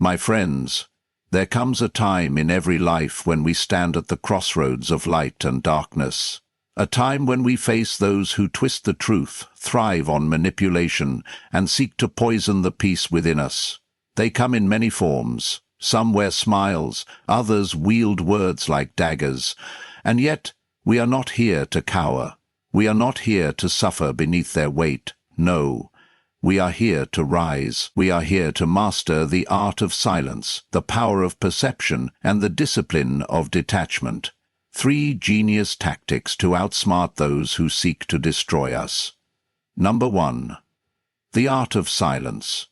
My friends, there comes a time in every life when we stand at the crossroads of light and darkness. A time when we face those who twist the truth, thrive on manipulation, and seek to poison the peace within us. They come in many forms. Some wear smiles, others wield words like daggers. And yet, we are not here to cower. We are not here to suffer beneath their weight. No. We are here to rise. We are here to master the art of silence, the power of perception, and the discipline of detachment. 3 genius tactics to outsmart those who seek to destroy us. Number 1. The art of silence.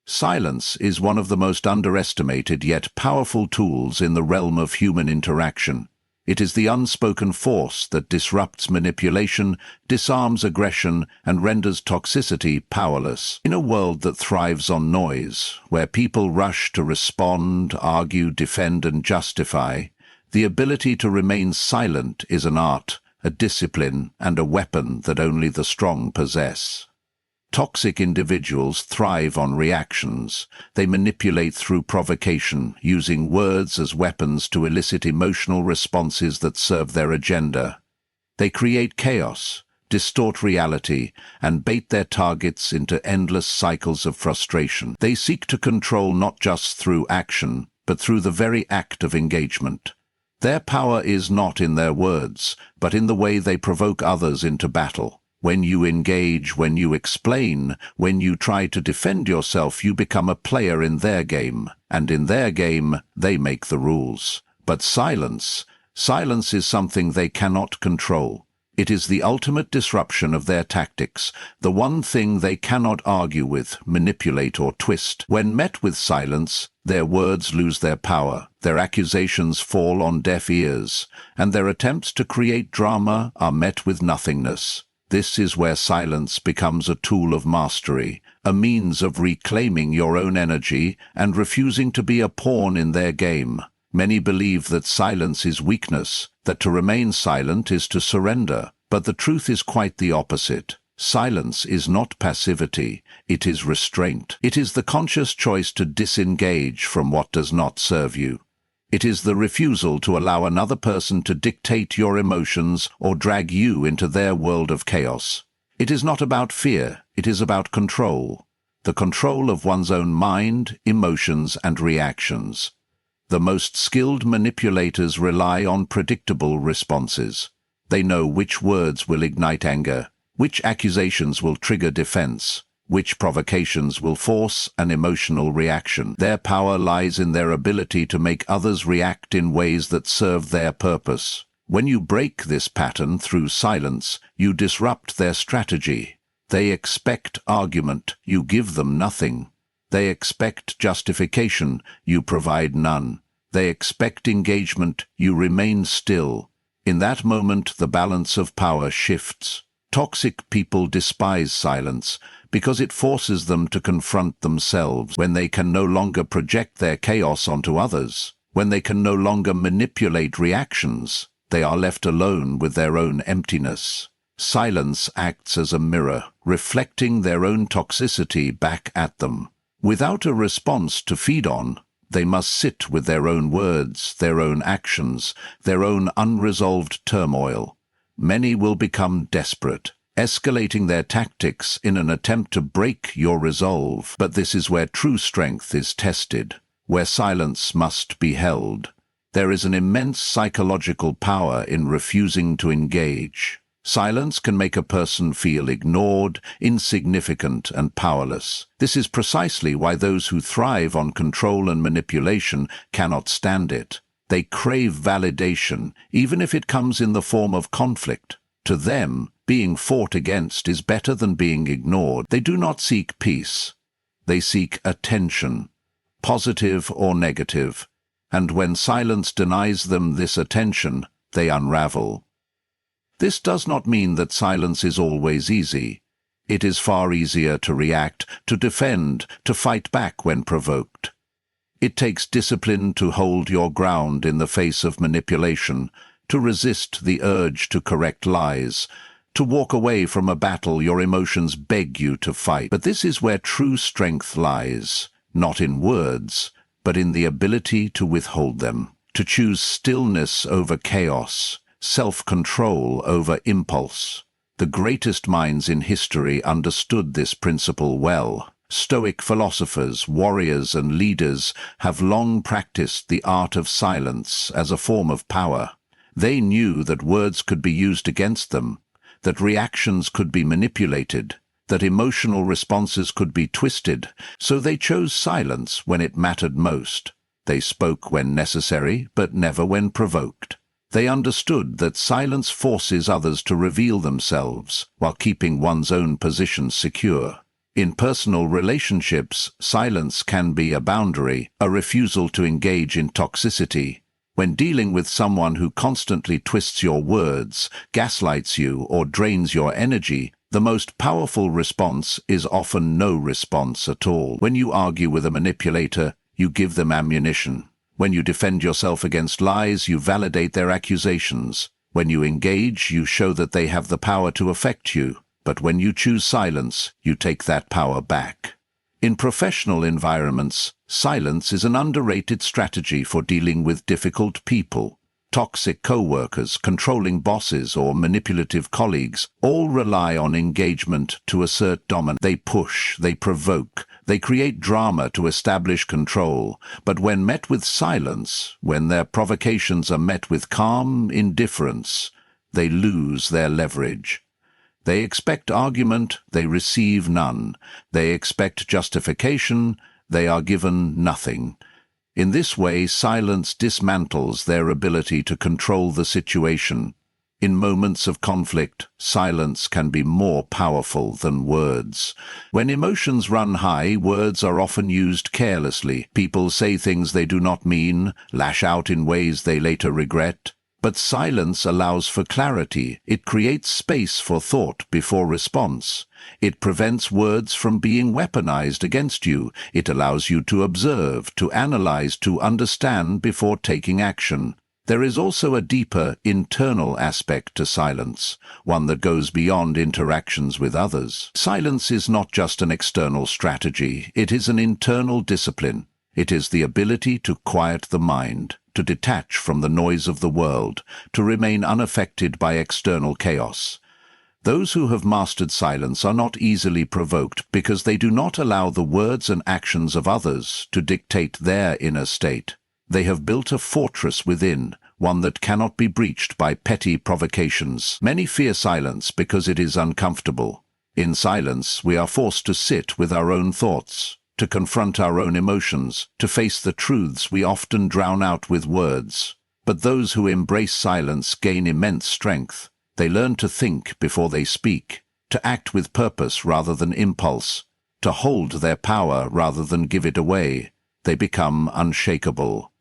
Silence is one of the most underestimated yet powerful tools in the realm of human interaction. It is the unspoken force that disrupts manipulation, disarms aggression, and renders toxicity powerless. In a world that thrives on noise, where people rush to respond, argue, defend, and justify, the ability to remain silent is an art, a discipline, and a weapon that only the strong possess. Toxic individuals thrive on reactions. They manipulate through provocation, using words as weapons to elicit emotional responses that serve their agenda. They create chaos, distort reality, and bait their targets into endless cycles of frustration. They seek to control not just through action, but through the very act of engagement. Their power is not in their words, but in the way they provoke others into battle. When you engage, when you explain, when you try to defend yourself, you become a player in their game, and in their game, they make the rules. But silence is something they cannot control. It is the ultimate disruption of their tactics, the one thing they cannot argue with, manipulate, or twist. When met with silence, their words lose their power, their accusations fall on deaf ears, and their attempts to create drama are met with nothingness. This is where silence becomes a tool of mastery, a means of reclaiming your own energy and refusing to be a pawn in their game. Many believe that silence is weakness, that to remain silent is to surrender, but the truth is quite the opposite. Silence is not passivity, it is restraint. It is the conscious choice to disengage from what does not serve you. It is the refusal to allow another person to dictate your emotions or drag you into their world of chaos. It is not about fear, it is about control. The control of one's own mind, emotions, and reactions. The most skilled manipulators rely on predictable responses. They know which words will ignite anger, which accusations will trigger defense, which provocations will force an emotional reaction. Their power lies in their ability to make others react in ways that serve their purpose. When you break this pattern through silence, you disrupt their strategy. They expect argument, you give them nothing. They expect justification, you provide none. They expect engagement, you remain still. In that moment, the balance of power shifts. Toxic people despise silence because it forces them to confront themselves. When they can no longer project their chaos onto others, when they can no longer manipulate reactions, they are left alone with their own emptiness. Silence acts as a mirror, reflecting their own toxicity back at them. Without a response to feed on, they must sit with their own words, their own actions, their own unresolved turmoil. Many will become desperate, escalating their tactics in an attempt to break your resolve. But this is where true strength is tested, where silence must be held. There is an immense psychological power in refusing to engage. Silence can make a person feel ignored, insignificant, and powerless. This is precisely why those who thrive on control and manipulation cannot stand it. They crave validation, even if it comes in the form of conflict. To them, being fought against is better than being ignored. They do not seek peace. They seek attention, positive or negative. And when silence denies them this attention, they unravel. This does not mean that silence is always easy. It is far easier to react, to defend, to fight back when provoked. It takes discipline to hold your ground in the face of manipulation, to resist the urge to correct lies, to walk away from a battle your emotions beg you to fight. But this is where true strength lies. not in words, but in the ability to withhold them, to choose stillness over chaos, self-control over impulse. The greatest minds in history understood this principle well. Stoic philosophers, warriors, and leaders have long practiced the art of silence as a form of power. They knew that words could be used against them, that reactions could be manipulated, that emotional responses could be twisted, so they chose silence when it mattered most. They spoke when necessary, but never when provoked. They understood that silence forces others to reveal themselves, while keeping one's own position secure. In personal relationships, silence can be a boundary, a refusal to engage in toxicity. When dealing with someone who constantly twists your words, gaslights you, or drains your energy, the most powerful response is often no response at all. When you argue with a manipulator, you give them ammunition. When you defend yourself against lies, you validate their accusations. When you engage, you show that they have the power to affect you. But when you choose silence, you take that power back. In professional environments, silence is an underrated strategy for dealing with difficult people. Toxic co-workers, controlling bosses, or manipulative colleagues all rely on engagement to assert dominance. They push, they provoke, they create drama to establish control. But when met with silence, when their provocations are met with calm indifference, they lose their leverage. They expect argument, they receive none. They expect justification, they are given nothing. In this way, silence dismantles their ability to control the situation. In moments of conflict, silence can be more powerful than words. When emotions run high, words are often used carelessly. People say things they do not mean, lash out in ways they later regret. But silence allows for clarity. It creates space for thought before response. It prevents words from being weaponized against you. It allows you to observe, to analyze, to understand before taking action. There is also a deeper internal aspect to silence, one that goes beyond interactions with others. Silence is not just an external strategy. It is an internal discipline. It is the ability to quiet the mind, to detach from the noise of the world, to remain unaffected by external chaos. Those who have mastered silence are not easily provoked because they do not allow the words and actions of others to dictate their inner state. They have built a fortress within, one that cannot be breached by petty provocations. Many fear silence because it is uncomfortable. In silence, we are forced to sit with our own thoughts, to confront our own emotions, to face the truths we often drown out with words. But those who embrace silence gain immense strength. They learn to think before they speak, to act with purpose rather than impulse, to hold their power rather than give it away. They become unshakable.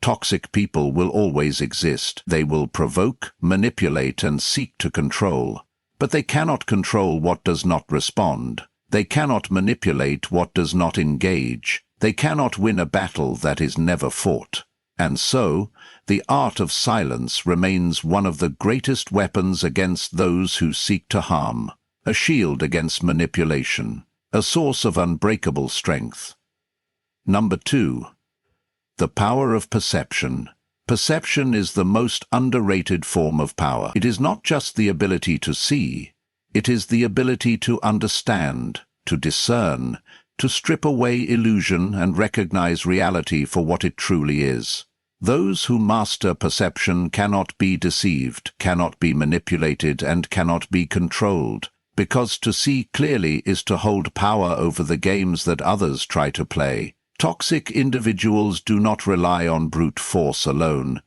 Toxic people will always exist. They will provoke, manipulate, and seek to control. But they cannot control what does not respond. They cannot manipulate what does not engage. They cannot win a battle that is never fought. And so, the art of silence remains one of the greatest weapons against those who seek to harm, a shield against manipulation, a source of unbreakable strength. Number 2. The power of perception. Perception is the most underrated form of power. It is not just the ability to see. It is the ability to understand, to discern, to strip away illusion and recognize reality for what it truly is. Those who master perception cannot be deceived, cannot be manipulated, and cannot be controlled, because to see clearly is to hold power over the games that others try to play. Toxic individuals do not rely on brute force alone.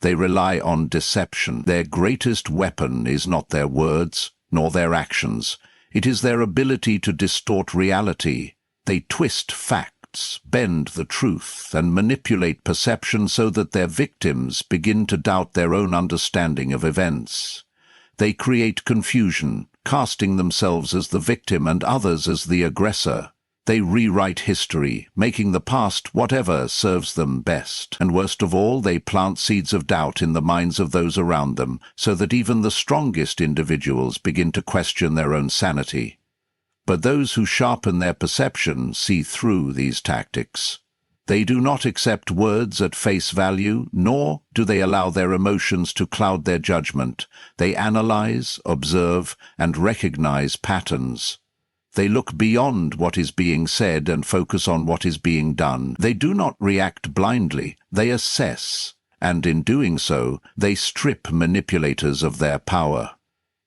They rely on deception. Their greatest weapon is not their words, nor their actions. It is their ability to distort reality. They twist facts, bend the truth, and manipulate perception so that their victims begin to doubt their own understanding of events. They create confusion, casting themselves as the victim and others as the aggressor. They rewrite history, making the past whatever serves them best. And worst of all, they plant seeds of doubt in the minds of those around them, so that even the strongest individuals begin to question their own sanity. But those who sharpen their perception see through these tactics. They do not accept words at face value, nor do they allow their emotions to cloud their judgment. They analyze, observe, and recognize patterns. They look beyond what is being said and focus on what is being done. They do not react blindly, they assess, and in doing so, they strip manipulators of their power.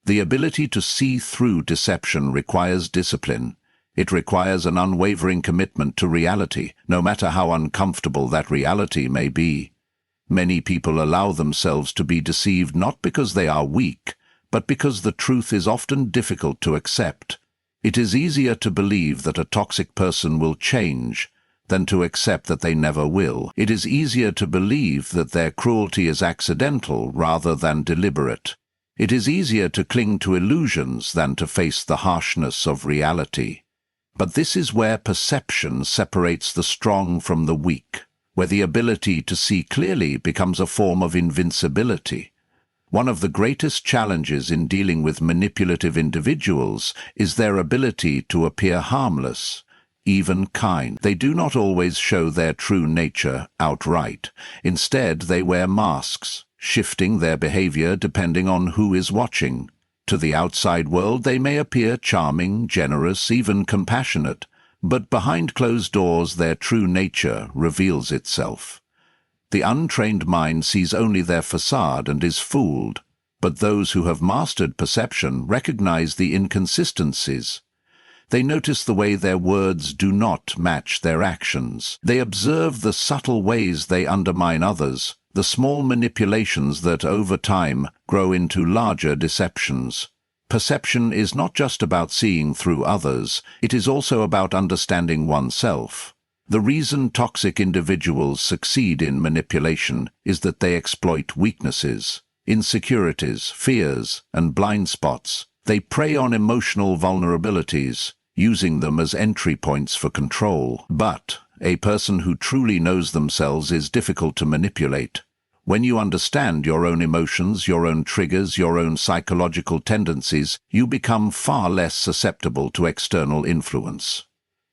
The ability to see through deception requires discipline. It requires an unwavering commitment to reality, no matter how uncomfortable that reality may be. Many people allow themselves to be deceived not because they are weak, but because the truth is often difficult to accept. It is easier to believe that a toxic person will change than to accept that they never will. It is easier to believe that their cruelty is accidental rather than deliberate. It is easier to cling to illusions than to face the harshness of reality. But this is where perception separates the strong from the weak, where the ability to see clearly becomes a form of invincibility. One of the greatest challenges in dealing with manipulative individuals is their ability to appear harmless, even kind. They do not always show their true nature outright. Instead, they wear masks, shifting their behavior depending on who is watching. To the outside world, they may appear charming, generous, even compassionate, but behind closed doors their true nature reveals itself. The untrained mind sees only their facade and is fooled, but those who have mastered perception recognize the inconsistencies. They notice the way their words do not match their actions. They observe the subtle ways they undermine others, the small manipulations that over time grow into larger deceptions. Perception is not just about seeing through others, it is also about understanding oneself. The reason toxic individuals succeed in manipulation is that they exploit weaknesses, insecurities, fears, and blind spots. They prey on emotional vulnerabilities, using them as entry points for control. But a person who truly knows themselves is difficult to manipulate. When you understand your own emotions, your own triggers, your own psychological tendencies, you become far less susceptible to external influence.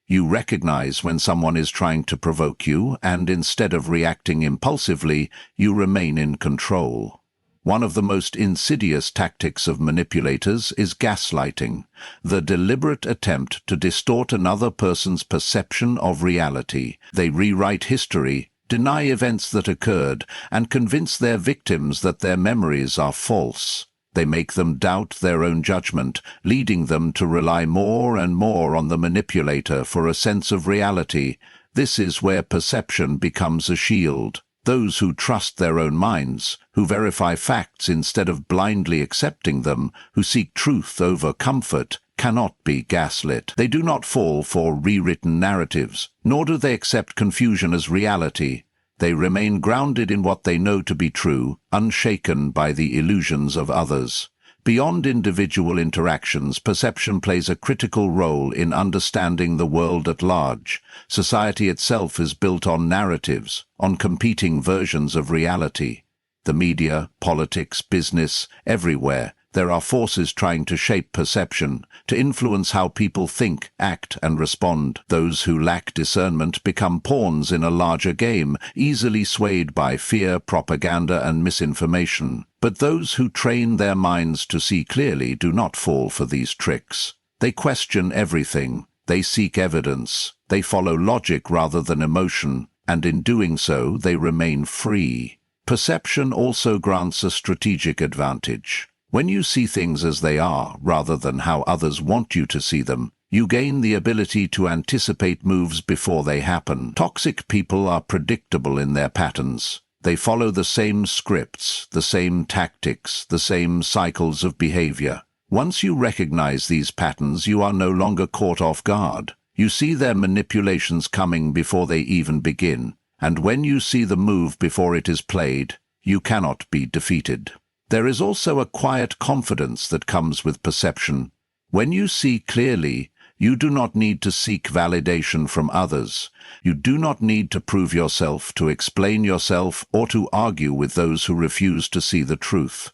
You recognize when someone is trying to provoke you, and instead of reacting impulsively, you remain in control. One of the most insidious tactics of manipulators is gaslighting, the deliberate attempt to distort another person's perception of reality. They rewrite history, deny events that occurred, and convince their victims that their memories are false. They make them doubt their own judgment, leading them to rely more and more on the manipulator for a sense of reality. This is where perception becomes a shield. Those who trust their own minds, who verify facts instead of blindly accepting them, who seek truth over comfort, cannot be gaslit. They do not fall for rewritten narratives, nor do they accept confusion as reality. They remain grounded in what they know to be true, unshaken by the illusions of others. Beyond individual interactions, perception plays a critical role in understanding the world at large. Society itself is built on narratives, on competing versions of reality. The media, politics, business, everywhere, there are forces trying to shape perception, to influence how people think, act, and respond. Those who lack discernment become pawns in a larger game, easily swayed by fear, propaganda, and misinformation. But those who train their minds to see clearly do not fall for these tricks. They question everything. They seek evidence. They follow logic rather than emotion, and in doing so, they remain free. Perception also grants a strategic advantage. When you see things as they are, rather than how others want you to see them, you gain the ability to anticipate moves before they happen. Toxic people are predictable in their patterns. They follow the same scripts, the same tactics, the same cycles of behavior. Once you recognize these patterns, you are no longer caught off guard. You see their manipulations coming before they even begin, and when you see the move before it is played, you cannot be defeated. There is also a quiet confidence that comes with perception. When you see clearly, you do not need to seek validation from others. You do not need to prove yourself, to explain yourself, or to argue with those who refuse to see the truth.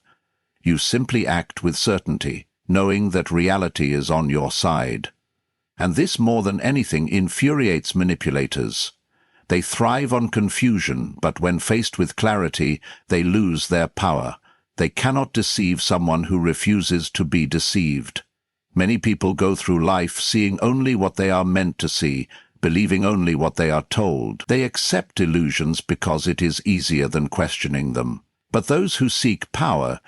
You simply act with certainty, knowing that reality is on your side. And this more than anything infuriates manipulators. They thrive on confusion, but when faced with clarity, they lose their power. They cannot deceive someone who refuses to be deceived. Many people go through life seeing only what they are meant to see, believing only what they are told. They accept illusions because it is easier than questioning them. But those who seek power,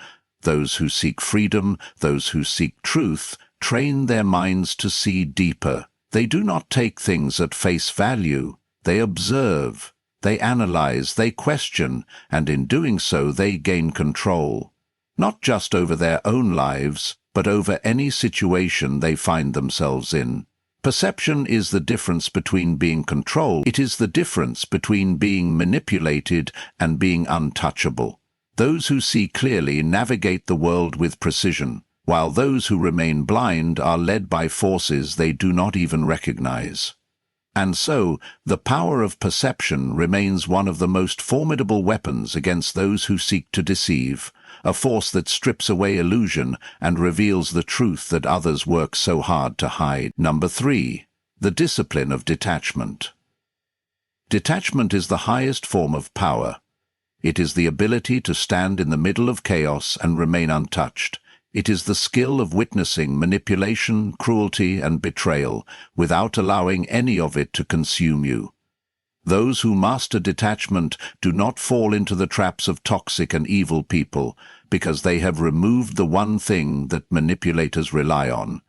those who seek freedom, those who seek truth, train their minds to see deeper. They do not take things at face value. They observe, they analyze, they question, and in doing so they gain control. Not just over their own lives, but over any situation they find themselves in. Perception is the difference between being controlled. It is the difference between being manipulated and being untouchable. Those who see clearly navigate the world with precision, while those who remain blind are led by forces they do not even recognize. And so, the power of perception remains one of the most formidable weapons against those who seek to deceive, a force that strips away illusion and reveals the truth that others work so hard to hide. Number 3. The discipline of detachment. Detachment is the highest form of power. It is the ability to stand in the middle of chaos and remain untouched. It is the skill of witnessing manipulation, cruelty, and betrayal without allowing any of it to consume you. Those who master detachment do not fall into the traps of toxic and evil people because they have removed the one thing that manipulators rely on: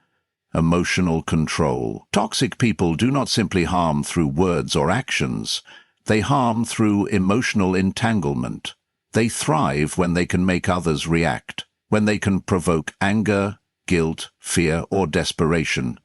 emotional control. Toxic people do not simply harm through words or actions. They harm through emotional entanglement. They thrive when they can make others react, when they can provoke anger, guilt, fear, or desperation.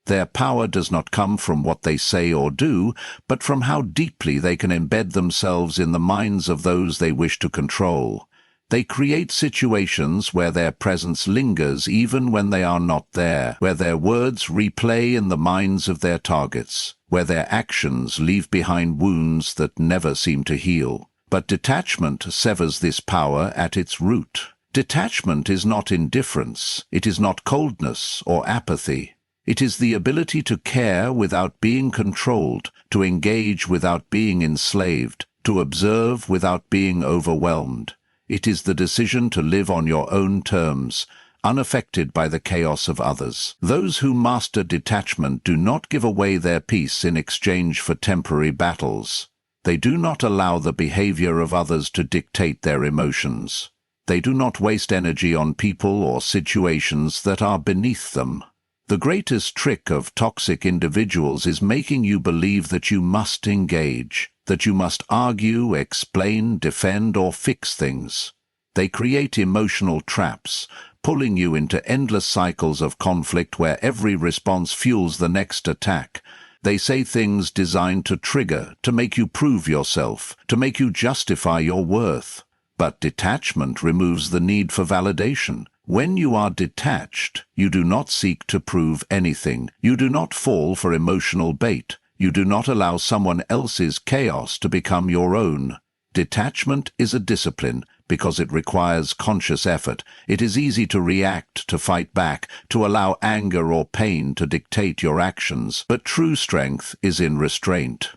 Their power does not come from what they say or do, but from how deeply they can embed themselves in the minds of those they wish to control. They create situations where their presence lingers even when they are not there, where their words replay in the minds of their targets, where their actions leave behind wounds that never seem to heal. But detachment severs this power at its root. Detachment is not indifference, it is not coldness or apathy. It is the ability to care without being controlled, to engage without being enslaved, to observe without being overwhelmed. It is the decision to live on your own terms, unaffected by the chaos of others. Those who master detachment do not give away their peace in exchange for temporary battles. They do not allow the behavior of others to dictate their emotions. They do not waste energy on people or situations that are beneath them. The greatest trick of toxic individuals is making you believe that you must engage, that you must argue, explain, defend, or fix things. They create emotional traps, pulling you into endless cycles of conflict where every response fuels the next attack. They say things designed to trigger, to make you prove yourself, to make you justify your worth. But detachment removes the need for validation. When you are detached, you do not seek to prove anything. You do not fall for emotional bait. You do not allow someone else's chaos to become your own. Detachment is a discipline because it requires conscious effort. It is easy to react, to fight back, to allow anger or pain to dictate your actions. But true strength is in restraint.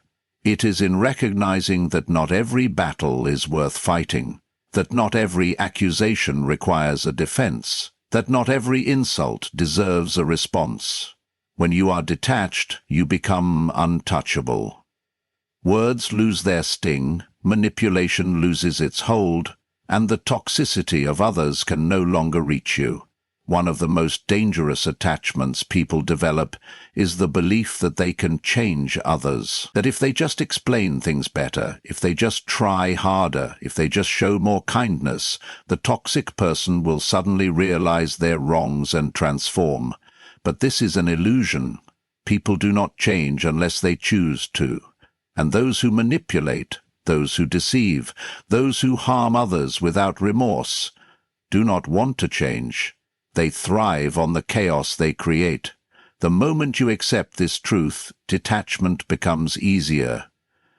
It is in recognizing that not every battle is worth fighting, that not every accusation requires a defense, that not every insult deserves a response. When you are detached, you become untouchable. Words lose their sting, manipulation loses its hold, and the toxicity of others can no longer reach you. One of the most dangerous attachments people develop is the belief that they can change others, that if they just explain things better, if they just try harder, if they just show more kindness, the toxic person will suddenly realize their wrongs and transform. But this is an illusion. People do not change unless they choose to. And those who manipulate, those who deceive, those who harm others without remorse, do not want to change. They thrive on the chaos they create. The moment you accept this truth, detachment becomes easier.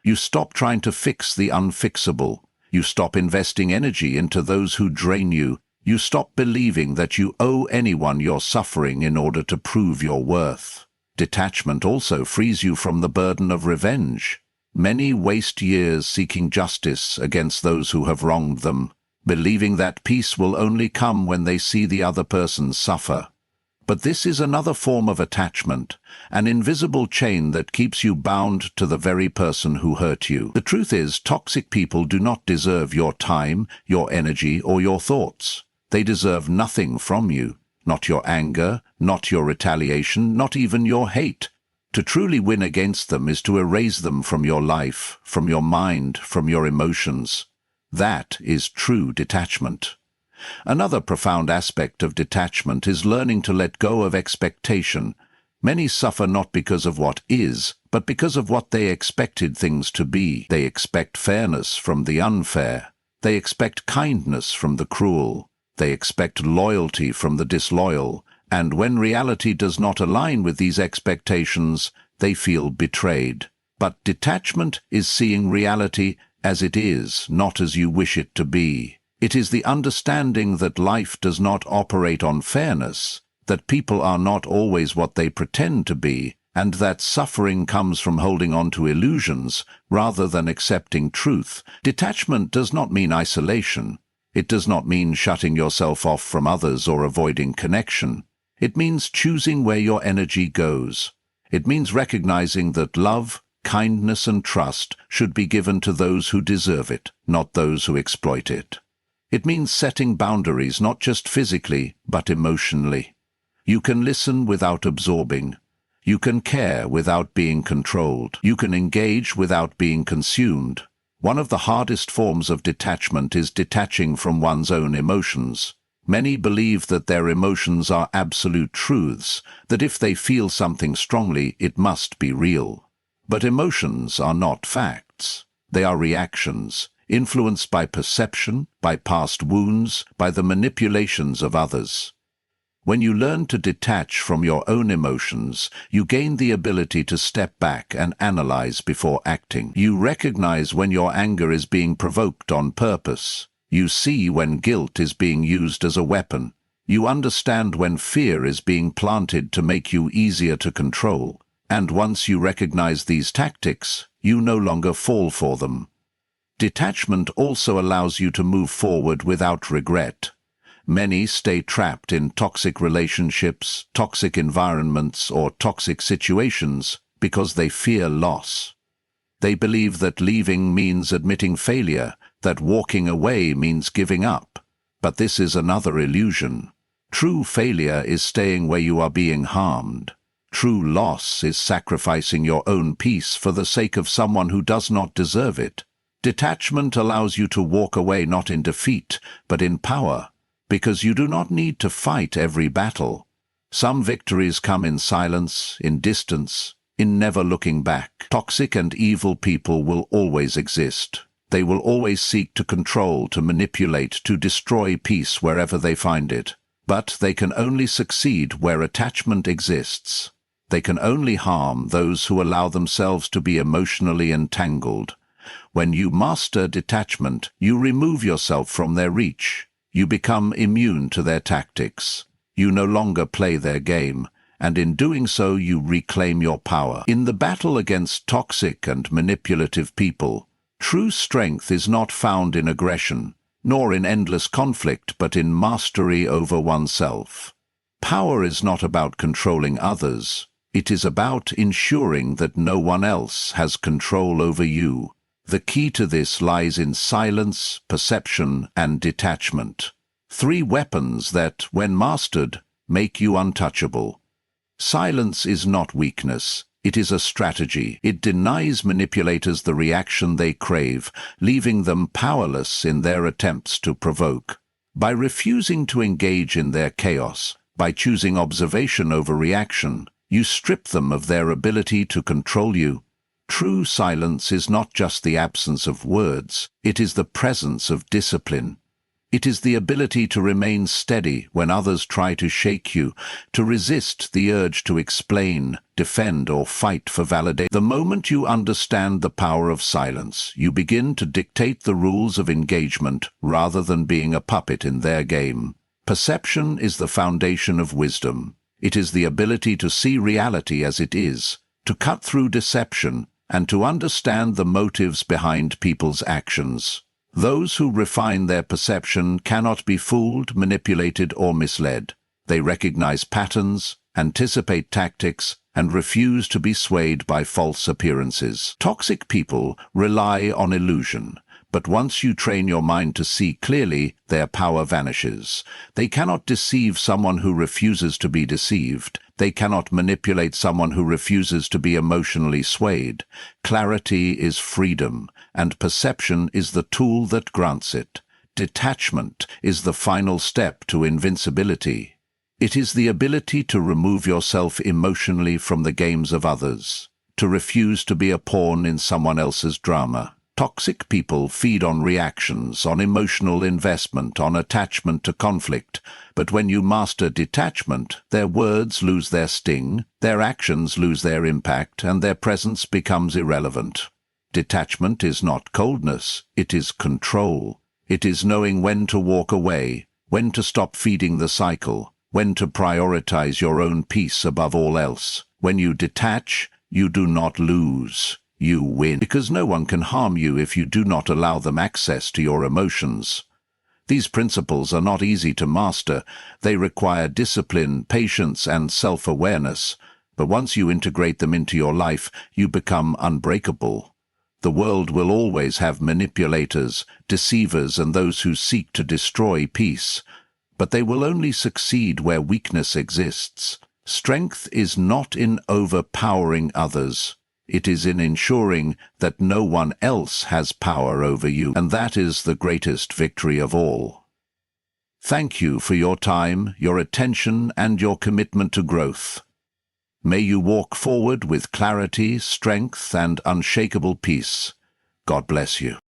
You stop trying to fix the unfixable. You stop investing energy into those who drain you. You stop believing that you owe anyone your suffering in order to prove your worth. Detachment also frees you from the burden of revenge. Many waste years seeking justice against those who have wronged them, believing that peace will only come when they see the other person suffer. But this is another form of attachment, an invisible chain that keeps you bound to the very person who hurt you. The truth is, toxic people do not deserve your time, your energy, or your thoughts. They deserve nothing from you, not your anger, not your retaliation, not even your hate. To truly win against them is to erase them from your life, from your mind, from your emotions. That is true detachment. Another profound aspect of detachment is learning to let go of expectation. Many suffer not because of what is, but because of what they expected things to be. They expect fairness from the unfair. They expect kindness from the cruel. They expect loyalty from the disloyal. And when reality does not align with these expectations, they feel betrayed. But detachment is seeing reality as it is, not as you wish it to be. It is the understanding that life does not operate on fairness, that people are not always what they pretend to be, and that suffering comes from holding on to illusions rather than accepting truth. Detachment does not mean isolation. It does not mean shutting yourself off from others or avoiding connection. It means choosing where your energy goes. It means recognizing that love, kindness, and trust should be given to those who deserve it, not those who exploit it. It means setting boundaries, not just physically, but emotionally. You can listen without absorbing. You can care without being controlled. You can engage without being consumed. One of the hardest forms of detachment is detaching from one's own emotions. Many believe that their emotions are absolute truths, that if they feel something strongly, it must be real. But emotions are not facts. They are reactions, influenced by perception, by past wounds, by the manipulations of others. When you learn to detach from your own emotions, you gain the ability to step back and analyze before acting. You recognize when your anger is being provoked on purpose. You see when guilt is being used as a weapon. You understand when fear is being planted to make you easier to control. And once you recognize these tactics, you no longer fall for them. Detachment also allows you to move forward without regret. Many stay trapped in toxic relationships, toxic environments, or toxic situations because they fear loss. They believe that leaving means admitting failure, that walking away means giving up. But this is another illusion. True failure is staying where you are being harmed. True loss is sacrificing your own peace for the sake of someone who does not deserve it. Detachment allows you to walk away not in defeat, but in power, because you do not need to fight every battle. Some victories come in silence, in distance, in never looking back. Toxic and evil people will always exist. They will always seek to control, to manipulate, to destroy peace wherever they find it. But they can only succeed where attachment exists. They can only harm those who allow themselves to be emotionally entangled. When you master detachment, you remove yourself from their reach. You become immune to their tactics. You no longer play their game, and in doing so you reclaim your power. In the battle against toxic and manipulative people, true strength is not found in aggression, nor in endless conflict, but in mastery over oneself. Power is not about controlling others. It is about ensuring that no one else has control over you. The key to this lies in silence, perception, and detachment. 3 weapons that, when mastered, make you untouchable. Silence is not weakness. It is a strategy. It denies manipulators the reaction they crave, leaving them powerless in their attempts to provoke. By refusing to engage in their chaos, by choosing observation over reaction, you strip them of their ability to control you. True silence is not just the absence of words, it is the presence of discipline. It is the ability to remain steady when others try to shake you, to resist the urge to explain, defend, or fight for validation. The moment you understand the power of silence, you begin to dictate the rules of engagement rather than being a puppet in their game. Perception is the foundation of wisdom. It is the ability to see reality as it is, to cut through deception, and to understand the motives behind people's actions. Those who refine their perception cannot be fooled, manipulated, or misled. They recognize patterns, anticipate tactics, and refuse to be swayed by false appearances. Toxic people rely on illusion, but once you train your mind to see clearly, their power vanishes. They cannot deceive someone who refuses to be deceived. They cannot manipulate someone who refuses to be emotionally swayed. Clarity is freedom, and perception is the tool that grants it. Detachment is the final step to invincibility. It is the ability to remove yourself emotionally from the games of others, to refuse to be a pawn in someone else's drama. Toxic people feed on reactions, on emotional investment, on attachment to conflict. But when you master detachment, their words lose their sting, their actions lose their impact, and their presence becomes irrelevant. Detachment is not coldness, it is control. It is knowing when to walk away, when to stop feeding the cycle, when to prioritize your own peace above all else. When you detach, you do not lose. You win, because no one can harm you if you do not allow them access to your emotions. These principles are not easy to master. They require discipline, patience, and self-awareness. But once you integrate them into your life, you become unbreakable. The world will always have manipulators, deceivers, and those who seek to destroy peace. But they will only succeed where weakness exists. Strength is not in overpowering others. It is in ensuring that no one else has power over you, and that is the greatest victory of all. Thank you for your time, your attention, and your commitment to growth. May you walk forward with clarity, strength, and unshakable peace. God bless you.